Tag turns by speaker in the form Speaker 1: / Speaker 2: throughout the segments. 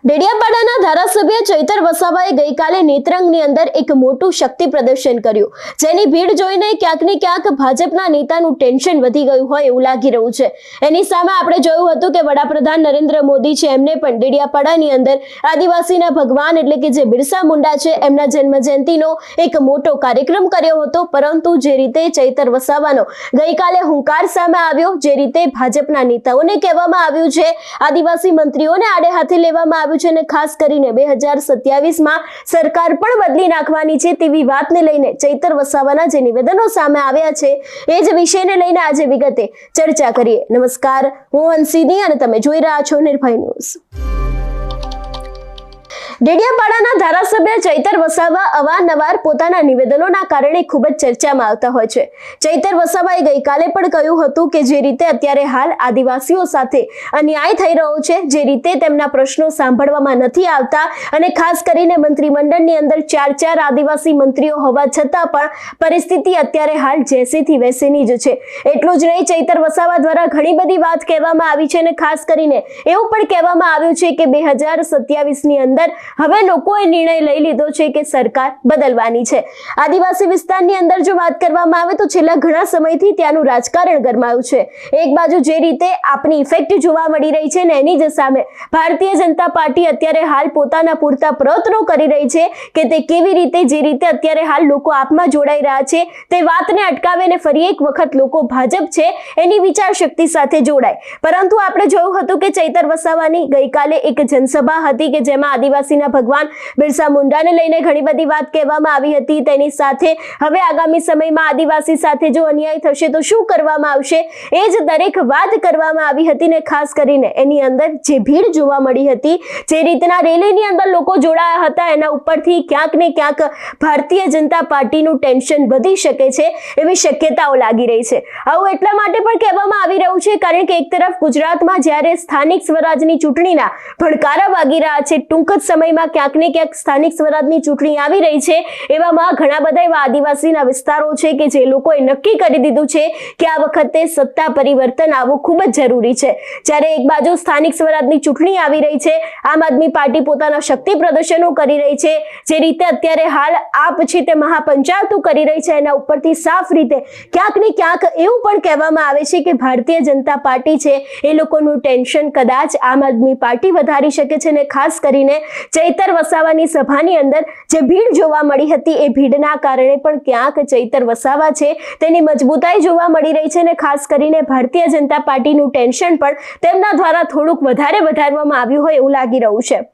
Speaker 1: ડેડિયાપાડાના ધારાસભ્ય ચૈતર વસાવાએ ગઈકાલે નેત્રંગની અંદર એક મોટું શક્તિ પ્રદર્શન કર્યું, જેની ભીડ જોઈને ક્યાંક ને ક્યાંક ભાજપના નેતાનું ટેન્શન વધી ગયું હોય એવું લાગી રહ્યું છે। એની સામે આપણે જોયું હતું કે વડાપ્રધાન નરેન્દ્ર મોદી છે એમને પણ ડેડિયાપાડાની અંદર આદિવાસીના ભગવાન એટલે કે જે બિરસા મુંડા છે એમના જન્મજયંતિનો એક મોટો કાર્યક્રમ કર્યો હતો, પરંતુ જે રીતે ચૈતર વસાવાનો ગઈકાલે હુંકાર સામે આવ્યો, જે રીતે ભાજપના નેતાઓને કહેવામાં આવ્યું છે આદિવાસી મંત્રીઓને આડે હાથે લેવામાં આવ્યું છે અને ખાસ કરીને 2027માં સરકાર પણ બદલી નાખવાની છે તેવી વાતને લઈને ચૈતર વસાવાના જે નિવેદનો સામે આવ્યા છે એ જ વિષયને લઈને આજે વિગતે ચર્ચા કરીએ। નમસ્કાર, હું હંસિની અને તમે જોઈ રહ્યા છો નિર્ભય ન્યૂઝ। ડેડિયાપાડાના ધારાસભ્ય ચૈતર વસાવા અવારનવાર પોતાના નિવેદનોના કારણે ખૂબ જ ચર્ચામાં આવતા હોય છે। ચૈતર વસાવાએ ગઈકાલે પણ કહ્યું હતું કે જે રીતે અત્યારે હાલ આદિવાસીઓ સાથે અન્યાય થઈ રહ્યો છે, જે રીતે તેમના પ્રશ્નો સાંભળવામાં નથી આવતા અને ખાસ કરીને મંત્રીમંડળની અંદર 4 આદિવાસી મંત્રીઓ હોવા છતાં પણ પરિસ્થિતિ અત્યારે હાલ જેસીથી વેસીની જ છે। એટલું જ નહીં, ચૈતર વસાવા દ્વારા ઘણી બધી વાત કહેવામાં આવી છે અને ખાસ કરીને એવું પણ કહેવામાં આવ્યું છે કે 2027ની અંદર હવે લોકોએ નિર્ણય લઈ લીધો છે કે સરકાર બદલવાની છે। આદિવાસી વિસ્તારની અંદર જો વાત કરવામાં આવે તો છેલ્લા ઘણા સમયથી ત્યાંનું રાજકારણ ગરમાયું છે। એક બાજુ જે રીતે આપની ઇફેક્ટ જોવા મળી રહી છે ને એની જ સામે ભારતીય જનતા પાર્ટી અત્યારે હાલ પોતાના પૂરતા પ્રયત્નો કરી રહી છે કે તે કેવી રીતે જે રીતે અત્યારે હાલ લોકો આપમાં જોડાઈ રહ્યા છે તે વાતને અટકાવે ને ફરી એક વખત લોકો ભાજપ છે એની વિચાર શક્તિ સાથે જોડાય। પરંતુ આપણે જોયું હતું કે ચૈતર વસાવાની ગઈકાલે એક જનસભા હતી કે જેમાં આદિવાસી ભગવાન બિરસા મુંડાને લઈને ઘણી બધી વાત કહેવામાં આવી હતી। તેની સાથે હવે આગામી સમયમાં આદિવાસી સાથે જો અન્યાય થશે તો શું કરવામાં આવશે એ જ દરેક વાત કરવામાં આવી હતી ને ખાસ કરીને એની અંદર જે ભીડ જોવા મળી હતી, જે રીતના રેલીની અંદર લોકો જોડાયા હતા એના ઉપરથી ક્યાંક ને ક્યાંક ભારતીય જનતા પાર્ટીનું ટેન્શન વધી શકે છે એવી શક્યતાઓ લાગી રહી છે। આવું એટલા માટે પણ કહેવામાં આવી રહ્યું છે કારણ કે એક તરફ ગુજરાતમાં જ્યારે સ્થાનિક સ્વરાજની ચૂંટણીના ભણકારા વાગી રહ્યા છે, ટૂંક જ સમયમાં ક્યાંક ને ક્યાંક સ્થાનિક સ્વરાજની ચૂંટણી આવી રહી છે, એવામાં ઘણા બધા એવા આદિવાસીના વિસ્તારો છે કે જે લોકોએ નક્કી કરી દીધું છે કે આ વખતે સત્તા પરિવર્તન આવવું ખૂબ જ જરૂરી છે। જ્યારે એક બાજુ સ્થાનિક સ્વરાજની ચૂંટણી આવી રહી છે, આમ આદમી પાર્ટી પોતાના શક્તિ પ્રદર્શનો કરી રહી છે, જે રીતે અત્યારે હાલ આપ છે તે મહાપંચાયતો કરી રહી છે, એના ઉપરથી સાફ રીતે ક્યાંક ને ક્યાંક એવું પણ કહેવામાં આવે છે કે ભારતીય જનતા પાર્ટી છે એ લોકોનું ટેન્શન કદાચ આમ આદમી પાર્ટી વધારી શકે છે અને ખાસ કરીને ચૈતર વસાવાની સભાની અંદર જે ભીડ જોવા મળી હતી એ ભીડના કારણે પણ ક્યાંક ચૈતર વસાવા છે તેની મજબૂતાઈ જોવા મળી રહી છે અને ખાસ કરીને ભારતીય જનતા પાર્ટીનું ટેન્શન પણ તેમના દ્વારા થોડુંક વધારવામાં આવ્યું હોય એવું લાગી રહ્યું છે।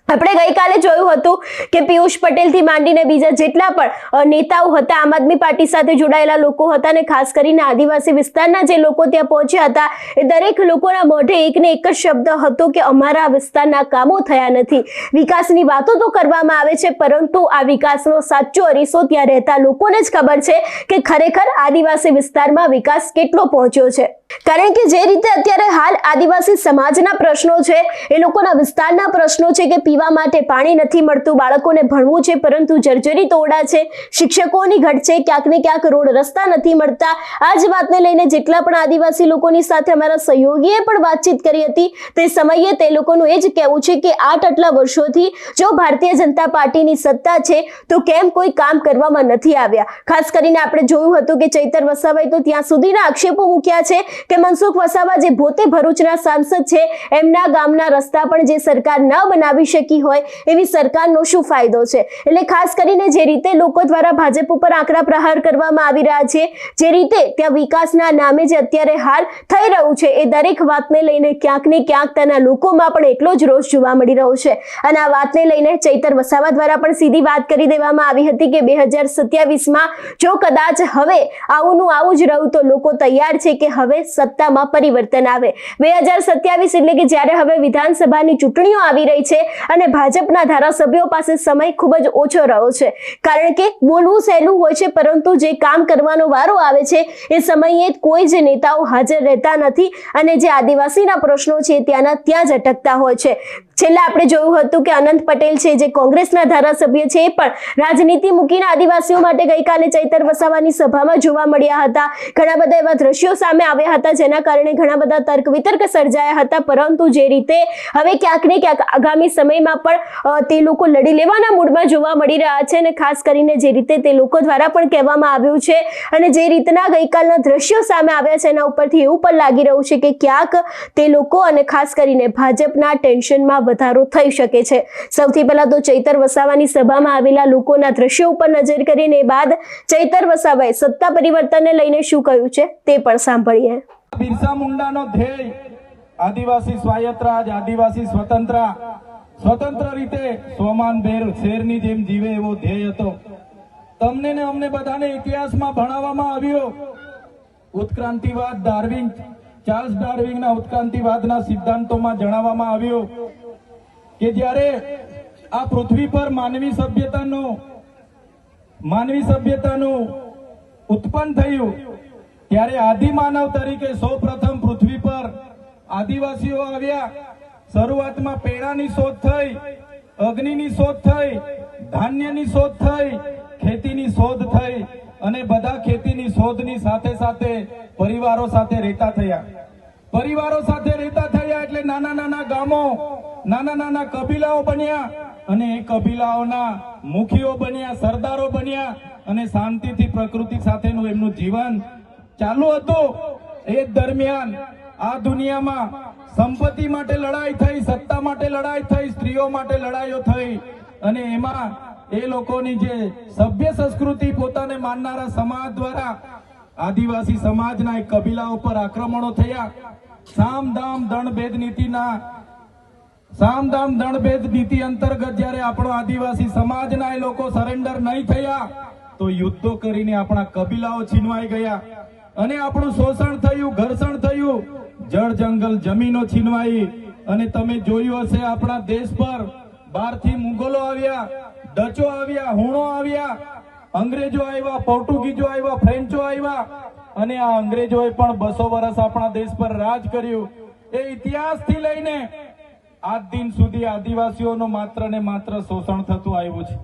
Speaker 1: આપણે ગઈકાલે જોયું હતું કે પિયુષ પટેલથી માંડીને બીજા જેટલા પણ નેતાઓ હતા, આમ આદમી પાર્ટી સાથે જોડાયેલા લોકો હતા અને ખાસ કરીને આદિવાસી વિસ્તારના જે લોકો ત્યાં પહોંચ્યા હતા એ દરેક લોકોના મોઢે એક ને એક જ શબ્દ હતો કે અમારા વિસ્તારના કામો થયા નથી। વિકાસની વાતો તો કરવામાં આવે છે પરંતુ આ વિકાસનો સાચો અરીસો ત્યાં રહેતા લોકોને જ ખબર છે કે ખરેખર આદિવાસી વિસ્તારમાં વિકાસ કેટલો પહોંચ્યો છે। કારણ કે જે રીતે અત્યારે હાલ આદિવાસી સમાજના પ્રશ્નો છે, એ લોકોના વિસ્તારના પ્રશ્નો છે કે પીવા માટે પાણી નથી મળતું, બાળકોને ભણવું છે પરંતુ જર્જરિત ઓરડા છે, શિક્ષકોની ઘટ છે, ક્યાંક ને ક્યાંક રોડ રસ્તા નથી મળતા। આ જ વાતને લઈને જેટલા પણ આદિવાસી લોકોની સાથે અમારા સહયોગીએ પણ વાતચીત કરી હતી તે સમયે તે લોકોનું એ જ કહેવું છે કે આટલા વર્ષોથી જો ભારતીય જનતા પાર્ટીની સત્તા છે તો કેમ કોઈ કામ કરવામાં નથી આવ્યા। ખાસ કરીને આપણે જોયું હતું કે ચૈતર વસાવાએ તો ત્યાં સુધીના આક્ષેપો મૂક્યા છે કે મનસુખ વસાવા જે પોતે ભરૂચના સાંસદ છે એમના ગામના રસ્તા પણ જે સરકાર ન બનાવી શકી હોય એવી સરકારનો શું ફાયદો છે। એટલે ખાસ કરીને જે રીતે લોકો દ્વારા ભાજપ ઉપર આકરા પ્રહાર કરવામાં આવી રહ્યા છે, જે રીતે ત્યાં વિકાસના નામે જે અત્યારે હાલ થઈ રહ્યું છે એ દરેક વાતને લઈને ક્યાંક ને ક્યાંક તેના લોકોમાં પણ એટલો જ રોષ જોવા મળી રહ્યો છે અને આ વાતને લઈને ચૈતર વસાવા દ્વારા પણ સીધી વાત કરી દેવામાં આવી હતી કે 2027માં જો કદાચ હવે આવું જ રહ્યું તો લોકો તૈયાર છે કે હવે સત્તામાં પરિવર્તન આવે। 2027 એટલે કે જ્યારે હવે વિધાનસભાની ચૂંટણીઓ આવી રહી છે અને ભાજપના ધારાસભ્યો પાસે સમય ખૂબ જ ઓછો રહ્યો છે કારણ કે બોલવું સહેલું હોય છે પરંતુ જે કામ કરવાનો વારો આવે છે એ સમયે કોઈ જ નેતાઓ હાજર રહેતા નથી અને જે આદિવાસીના પ્રશ્નો છે ત્યાં જ અટકતા હોય છે। છેલ્લા આપણે જોયું હતું કે અનંત પટેલ છે જે કોંગ્રેસના ધારાસભ્ય છે એ પણ રાજનીતિ મૂકીને આદિવાસીઓ માટે ગઈકાલે ચૈતર વસાવાની સભામાં જોવા મળ્યા હતા. ઘણા બધા એવા દ્રશ્યો સામે આવ્યા હતા જેના કારણે ઘણા બધા તર્ક વિતર્ક સર્જાયા હતા. પરંતુ જે રીતે હવે ક્યાંક ને ક્યાંક આગામી સમયમાં પણ તે લોકો લડી લેવાના મૂડમાં જોવા મળી રહ્યા છે અને ખાસ કરીને જે રીતે તે લોકો દ્વારા પણ કહેવામાં આવ્યું છે અને જે રીતના ગઈકાલના દ્રશ્યો સામે આવ્યા છે એના ઉપરથી એવું પણ લાગી રહ્યું છે કે ક્યાંક તે લોકો અને ખાસ કરીને ભાજપના ટેન્શનમાં વધારો થઈ શકે છે. સૌથી પહેલા તો ચૈતર વસાવાની સભામાં આવેલા લોકોના દ્રશ્યો ઉપર નજર કરીને બાદ ચૈતર વસાવાએ સત્તા પરિવર્તનને લઈને શું કહ્યું છે તે પણ સાંભળીએ.
Speaker 2: બિરસા મુંડાનો ધ્યેય આદિવાસી સ્વાયત્ત રાજ, આદિવાસી સ્વતંત્ર રીતે સ્વમાન શેરની જેમ જીવે એવો ધ્યેય હતો. તમને ને અમને બધાને ઇતિહાસમાં ભણાવવામાં આવ્યો. ઉત્ક્રાંતિવાદ ચાર્લ્સ ડાર્વિનના ઉત્ક્રાંતિવાદના સિદ્ધાંતોમાં જણાવવામાં આવ્યું કે જ્યારે આ પૃથ્વી પર માનવી સભ્યતાનું ઉત્પન્ન થયું ત્યારે આદિમાનવ તરીકે સૌપ્રથમ પૃથ્વી પર આદિવાસીઓ આવ્યા. શરૂઆતમાં પેડાની શોધ થઈ, અગ્નિની શોધ થઈ, ધાન્યની શોધ થઈ, ખેતીની શોધ થઈ અને બધા ખેતીની શોધની સાથે સાથે પરિવારો સાથે રહેતા થયા. એટલે નાના નાના ગામો, નાના નાના કબીલાઓ બન્યા અને એ કબીલાઓના મુખીઓ બન્યા, સરદારો બન્યા અને શાંતિથી પ્રકૃતિ સાથેનું એમનું જીવન ચાલુ હતું. એ દરમિયાન આ દુનિયામાં સંપત્તિ માટે લડાઈ થઈ, સત્તા માટે લડાઈ થઈ, સ્ત્રીઓ માટે લડાઈઓ થઈ અને એમાં એ લોકોની જે સભ્ય સંસ્કૃતિ પોતાને માનનારા સમાજ દ્વારા આદિવાસી સમાજના એક કબીલા ઉપર આક્રમણો થયા. સામદામ દંડભેદ નીતિ અંતર્ગત જ્યારે આપણો આદિવાસી સમાજના એ લોકો સરેન્ડર નહીં થયા તો યુદ્ધો કરીને આપણા કબીલાઓ છીનવાઈ ગયા અને આપણું શોષણ થયું, ઘર્ષણ થયું, જળ જંગલ જમીનો છીનવાઈ. અને તમે જોયું હશે આપણા દેશ પર બહારથી મુગલો આવ્યા, ડચો આવ્યા, હુણો આવ્યા, અંગ્રેજો આવ્યા, પોર્ટુગીઝો આવ્યા, ફ્રેન્ચો આવ્યા અને આ અંગ્રેજોએ પણ 200 વર્ષ આપણા દેશ પર રાજ કર્યું. એ ઇતિહાસથી લઈને આજ દિન સુધી આદિવાસીઓનું માત્ર ને માત્ર શોષણ થતું આવ્યું છે.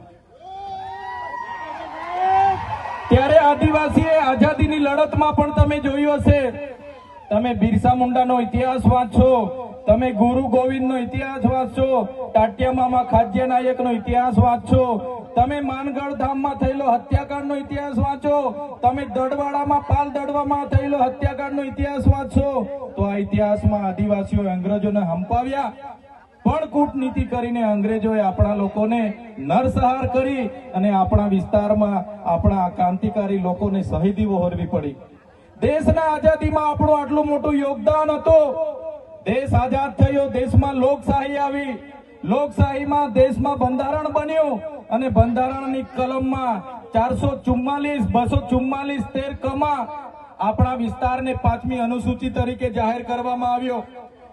Speaker 2: ત્યારે આદિવાસીએ આઝાદીની લડતમાં પણ તમે જોયું હશે, તમે બિરસા મુંડાનો ઇતિહાસ વાંચો, તમે ગુરુ ગોવિંદનો ઇતિહાસ વાંચો, ટાટિયામામાં ખાદ્ય નાયકનો ઇતિહાસ વાંચો, તમે માનગઢ ધામમાં થયેલો હત્યાકાંડનો ઇતિહાસ વાંચો, તમે દડવાડામાં પાલ દડવામાં થયેલો હત્યાકાંડનો ઇતિહાસ વાંચો, તો આ ઇતિહાસમાં આદિવાસીઓ અંગ્રેજોને હંપાવ્યા પણ કૂટનીતિ કરીને અંગ્રેજોએ આપણા લોકોને નરસંહાર કરી અને આપણા વિસ્તારમાં આપણા ક્રાંતિકારી લોકોને શહીદી વહોરવી પડી. દેશના આઝાદીમાં આપણું આટલું મોટું યોગદાન હતું. દેશ આઝાદ થયો, દેશમાં લોકશાહી આવી, લોકશાહીમાં દેશમાં બંધારણ બન્યું અને બંધારણની કલમમાં 444, 244, 13 કમાં આપણા વિસ્તારને 5મી અનુસૂચિ તરીકે જાહેર કરવામાં આવ્યો.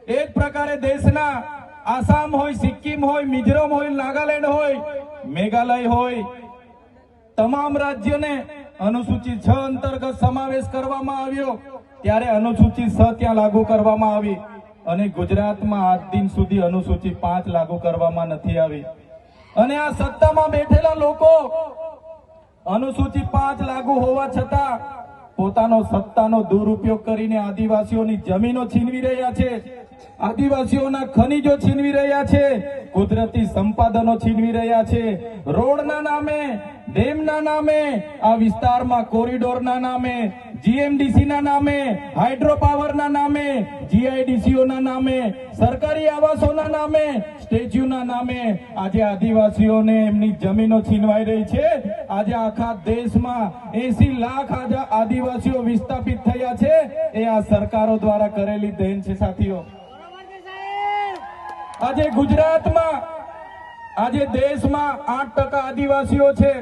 Speaker 2: એ જ પ્રકારે દેશના આસામ હોય, સિક્કિમ હોય, મિઝોરમ હોય, નાગાલેન્ડ હોય, મેઘાલય હોય, તમામ રાજ્યોને અનુસૂચિ 6 અંતર્ગત સમાવેશ કરવામાં આવ્યો. ત્યારે અનુસૂચિ 6 ત્યાં લાગુ કરવામાં આવી અને ગુજરાતમાં આજ દિન સુધી અનુસૂચિ 5 લાગુ કરવામાં નથી આવી. અને આ સત્તામાં બેઠેલા લોકો અનુસૂચિ 5 લાગુ હોવા છતાં પોતાનો સત્તાનો દુરુપયોગ કરીને આદિવાસીઓની જમીનો છીનવી રહ્યા છે, આદિવાસીઓના ખનીજો છીનવી રહ્યા છે, કુદરતી સંપાદનો છીનવી રહ્યા છે. રોડના નામે, ડેમના નામે, આ વિસ્તારમાં કોરિડોરના નામે, જીએમડીસીના નામે, હાઇડ્રો પાવરના નામે, જીઆઈડીસીઓના નામે, સરકારી આવાસોના નામે, સ્ટેચ્યુના નામે આજે આદિવાસીઓને એમની જમીનો છીનવાઈ રહી છે. આજે આખા દેશમાં 80 લાખ આદિવાસીઓ વિસ્થાપિત થયા છે. એ આ સરકારો દ્વારા કરેલી દેન છે સાથીઓ. આજે ગુજરાતમાં, આજે દેશમાં 8% આદિવાસીઓ છે.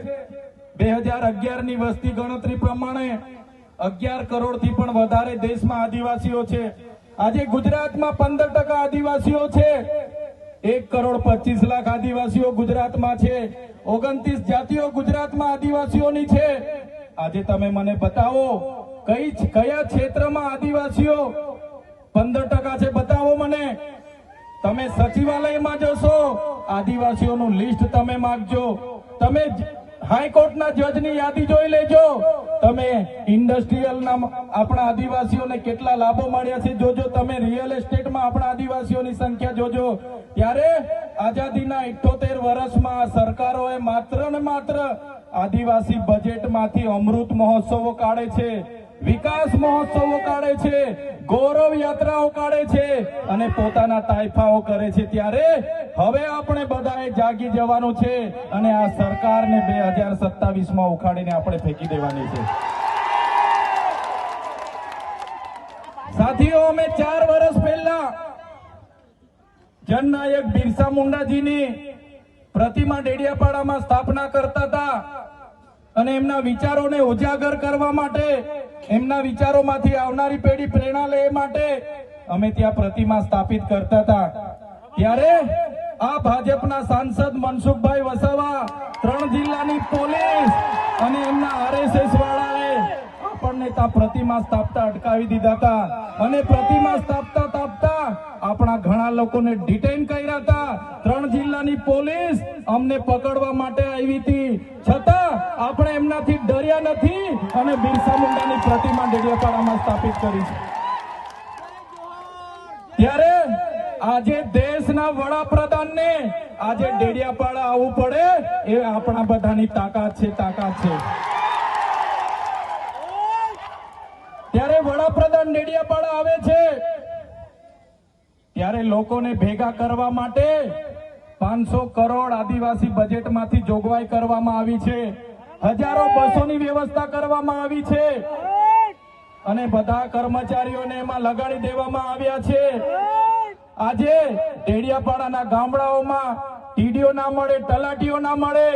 Speaker 2: 2011ની વસ્તી ગણતરી પ્રમાણે 11 કરોડથી પણ વધારે દેશમાં આદિવાસીઓ છે. આજે ગુજરાતમાં 15% આદિવાસીઓ છે. 1,25,00,000 આદિવાસીઓ ગુજરાતમાં છે. 29 જાતિઓ ગુજરાતમાં આદિવાસીઓની છે. આજે તમે મને બતાવો કયા ક્ષેત્રમાં આદિવાસીઓ 15% છે, બતાવો મને. તમે સચિવાલયમાં જશો, આદિવાસીઓનું લિસ્ટ તમે માંગજો, તમે હાઈકોર્ટના જજની યાદી જોઈ લેજો, તમે ઇન્ડસ્ટ્રીયલના આપણા આદિવાસીઓને કેટલા લાભો મળ્યા છે જોજો, તમે રિયલ એસ્ટેટમાં આપણા આદિવાસીઓની સંખ્યા જોજો. ત્યારે આઝાદીના 78 વર્ષમાં સરકારોએ માત્ર ને માત્ર આદિવાસી બજેટમાંથી અમૃત મહોત્સવો કાઢે છે, વિકાસ મહોત્સવો કાઢે છે, ગૌરવ યાત્રાઓ કાઢે છે અને પોતાના તાઇફાઓ કરે છે. ત્યારે હવે આપણે બધાએ જાગી જવાનું છે અને આ સરકારને 2027માં ઉખાડીને આપણે ફેંકી દેવાની છે. સાથીઓ, અમે 4 વર્ષ પહેલા જનનાયક બિરસા મુંડાજીની પ્રતિમા ડેડિયાપાડામાં સ્થાપના કરતા હતા અને એમના વિચારોને ઉજાગર કરવા માટે, એમના વિચારોમાંથી આવનારી પેઢી પ્રેરણા લે માટે અમે ત્યાં પ્રતિમા સ્થાપિત કરતા હતા. ત્યારે આ ભાજપના સાંસદ મનસુખભાઈ વસાવા, 3 જિલ્લાની પોલીસ અને એમના RSS વાળાએ આપણને ત્યાં પ્રતિમા સ્થાપતા અટકાવી દીધા હતા અને પ્રતિમા સ્થાપતા આપણા ઘણા લોકોને ડિટેન કર્યા હતા. 3 જિલ્લાની પોલીસ અમને પકડવા માટે આવી હતી, છતાં આપણે એમનાથી ડર્યા નથી અને બિરસા મુંડાની પ્રતિમા ડેડિયાપાડામાં સ્થાપિત કરી છે. ત્યારે આજે દેશના વડાપ્રધાનને આજે ડેડિયાપાડા આવવું પડે એ આપણા બધાની તાકાત છે. ત્યારે વડાપ્રધાન ડેડિયાપાડા આવે છે ત્યારે લોકોને ભેગા કરવા માટે 500 કરોડ આદિવાસી બજેટમાંથી જોગવાઈ કરવામાં આવી છે, હજારો બસોની વ્યવસ્થા કરવામાં આવી છે અને બધા કર્મચારીઓને એમાં લગાડી દેવામાં આવ્યા છે. આજે ડેડિયાપાડાના ગામડાઓમાં ટીડીઓ ના મળે, તલાટીઓ ના મળે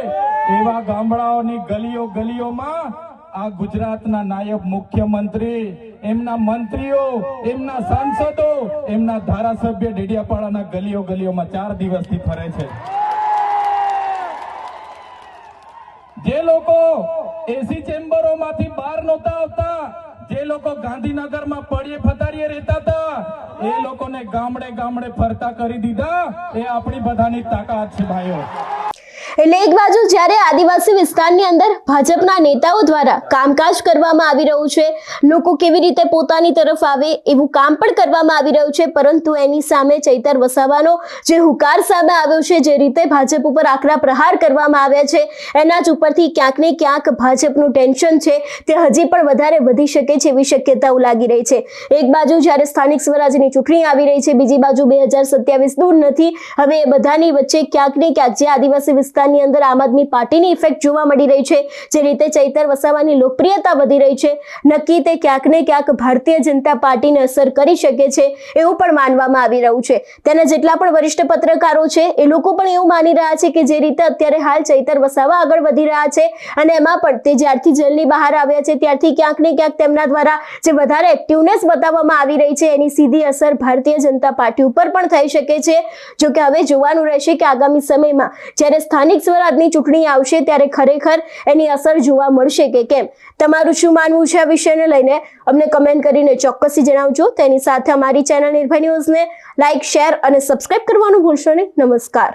Speaker 2: એવા ગામડાઓની ગલીઓમાં આ ગુજરાતના નાયબ મુખ્યમંત્રી, એમના મંત્રીઓ, એમના સાંસદો, એમના ધારાસભ્ય ડેડિયાપાડાના ગલીઓમાં 4 દિવસથી ફરે છે. જે લોકો એસી ચેમ્બરોમાંથી બહાર નહોતા આવતા, જે લોકો ગાંધીનગરમાં પડીએ ફતારીએ રહેતા હતા, એ લોકોને ગામડે ફરતા કરી દીધા. એ આપણી બધાની તાકાત છે ભાઈઓ.
Speaker 1: એટલે એક બાજુ જ્યારે આદિવાસી વિસ્તારની અંદર ભાજપના નેતાઓ દ્વારા કામકાજ કરવામાં આવી રહ્યું છે, લોકો કેવી રીતે પોતાની તરફ આવે એવું કામ પણ કરવામાં આવી રહ્યું છે, પરંતુ એની સામે ચૈતર વસાવાનો જે હુંકાર સામે આવ્યો છે, જે રીતે ભાજપ ઉપર આકરા પ્રહાર કરવામાં આવ્યા છે, એના જ ઉપરથી ક્યાંક ને ક્યાંક ભાજપનું ટેન્શન છે તે હજી પણ વધારે વધી શકે છે એવી શક્યતાઓ લાગી રહી છે. એક બાજુ જ્યારે સ્થાનિક સ્વરાજની ચૂંટણી આવી રહી છે, બીજી બાજુ 2027 દૂર નથી. હવે એ બધાની વચ્ચે ક્યાંક ને ક્યાંક જે આદિવાસી વિસ્તારની અંદર આમ આદમી પાર્ટીની ઇફેક્ટ જોવા મળી રહી છે, જે રીતે ચૈતર વસાવાની લોકપ્રિયતા વધી રહી છે, નક્કી તે ક્યાંક ને ક્યાંક ભારતીય જનતા પાર્ટીને અસર કરી શકે છે એવું પણ માનવામાં આવી રહ્યું છે. તેના જેટલા પણ વરિષ્ઠ પત્રકારો છે એ લોકો પણ એવું માની રહ્યા છે કે જે રીતે અત્યારે હાલ ચૈતર વસાવા આગળ વધી રહ્યા છે અને એમાં પણ તે જ્યારથી જેલની બહાર આવ્યા છે ત્યારથી ક્યાંક ને ક્યાંક તેમના દ્વારા જે વધારે એક્ટિવનેસ બતાવવામાં આવી રહી છે એની સીધી અસર ભારતીય જનતા પાર્ટી ઉપર પણ થઈ શકે છે. જો કે હવે જોવાનું રહેશે કે આગામી સમયમાં જ્યારે સ્થાનિક સ્વરાજની ચૂંટણી આવશે ત્યારે ખરેખર એની અસર જોવા મળશે કે કેમ. તમારું શું માનવું છે આ વિષયને લઈને અમને કમેન્ટ કરીને ચોક્કસથી જણાવજો. તેની સાથે અમારી ચેનલ નિર્ભય ન્યૂઝને લાઇક, શેર અને સબસ્ક્રાઇબ કરવાનું ભૂલશો નહીં. નમસ્કાર.